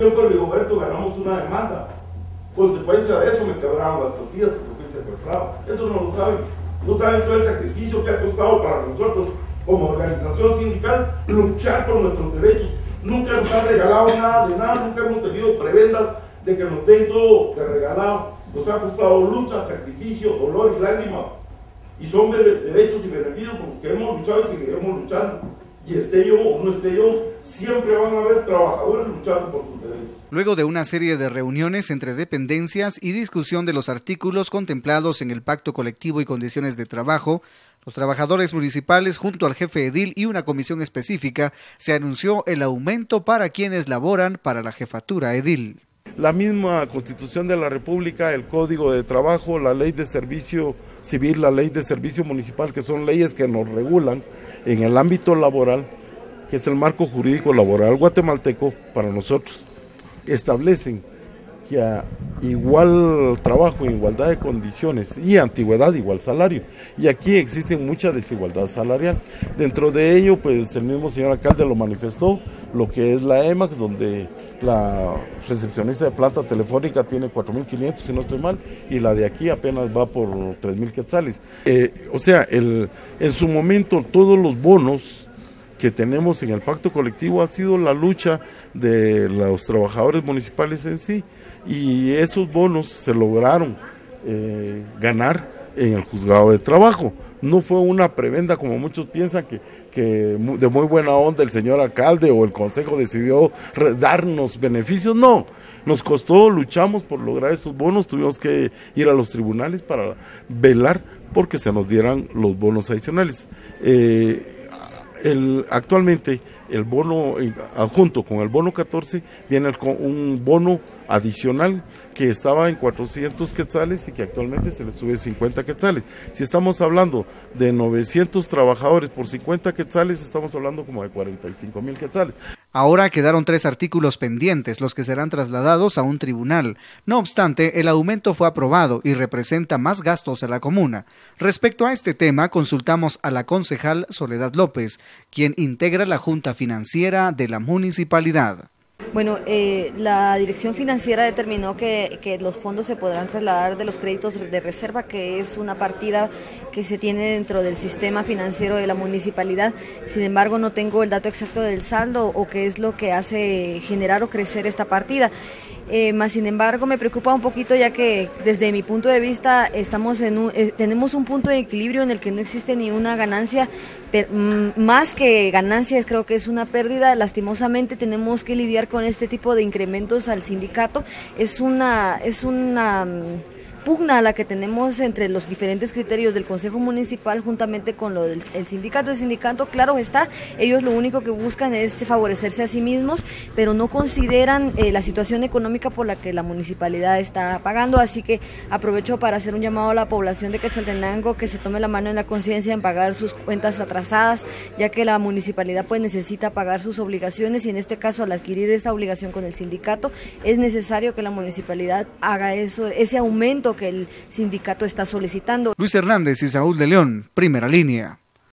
Yo con Rigoberto ganamos una demanda. Consecuencia de eso me quebraron las costillas porque fui secuestrado. Eso no lo saben. No saben todo el sacrificio que ha costado para nosotros como organización sindical luchar por nuestros derechos. Nunca nos han regalado nada de nada, nunca hemos tenido prebendas de que nos den todo de regalado. Nos ha costado lucha, sacrificio, dolor y lágrimas. Y son derechos y beneficios por los que hemos luchado y seguiremos luchando. Y esté yo o no esté yo, siempre van a haber trabajadores luchando por sus derechos. Luego de una serie de reuniones entre dependencias y discusión de los artículos contemplados en el Pacto Colectivo y Condiciones de Trabajo, los trabajadores municipales junto al jefe edil y una comisión específica se anunció el aumento para quienes laboran para la jefatura edil. La misma Constitución de la República, el Código de Trabajo, la Ley de Servicio Civil, la Ley de Servicio Municipal, que son leyes que nos regulan en el ámbito laboral, que es el marco jurídico laboral guatemalteco para nosotros, establecen que a igual trabajo, igualdad de condiciones y antigüedad, igual salario. Y aquí existe mucha desigualdad salarial. Dentro de ello, pues el mismo señor alcalde lo manifestó, lo que es la EMAX, donde la recepcionista de planta telefónica tiene 4.500, si no estoy mal, y la de aquí apenas va por 3.000 quetzales. O sea, en su momento todos los bonos que tenemos en el pacto colectivo ha sido la lucha de los trabajadores municipales en sí, y esos bonos se lograron ganar en el juzgado de trabajo. No fue una prebenda como muchos piensan que de muy buena onda el señor alcalde o el consejo decidió darnos beneficios. No, nos costó, luchamos por lograr estos bonos, tuvimos que ir a los tribunales para velar porque se nos dieran los bonos adicionales. Actualmente el bono adjunto con el bono 14 viene un bono adicional que estaba en 400 quetzales y que actualmente se le sube 50 quetzales. Si estamos hablando de 900 trabajadores por 50 quetzales, estamos hablando como de 45.000 quetzales. Ahora quedaron 3 artículos pendientes, los que serán trasladados a un tribunal. No obstante, el aumento fue aprobado y representa más gastos a la comuna. Respecto a este tema, consultamos a la concejal Soledad López, quien integra la Junta Financiera de la municipalidad. Bueno, la dirección financiera determinó que los fondos se podrán trasladar de los créditos de reserva, que es una partida que se tiene dentro del sistema financiero de la municipalidad. Sin embargo, no tengo el dato exacto del saldo o qué es lo que hace generar o crecer esta partida. Más sin embargo me preocupa un poquito, ya que desde mi punto de vista tenemos un punto de equilibrio en el que no existe ni una ganancia, más que ganancias creo que es una pérdida. Lastimosamente tenemos que lidiar con este tipo de incrementos al sindicato. Es una pugna a la que tenemos entre los diferentes criterios del Consejo Municipal juntamente con lo del sindicato. El sindicato, claro está, ellos lo único que buscan es favorecerse a sí mismos, pero no consideran la situación económica por la que la municipalidad está pagando, así que aprovecho para hacer un llamado a la población de Quetzaltenango que se tome la mano en la conciencia en pagar sus cuentas atrasadas, ya que la municipalidad pues necesita pagar sus obligaciones, y en este caso al adquirir esta obligación con el sindicato es necesario que la municipalidad haga ese aumento que el sindicato está solicitando. Luis Hernández y Saúl de León, Primera Línea.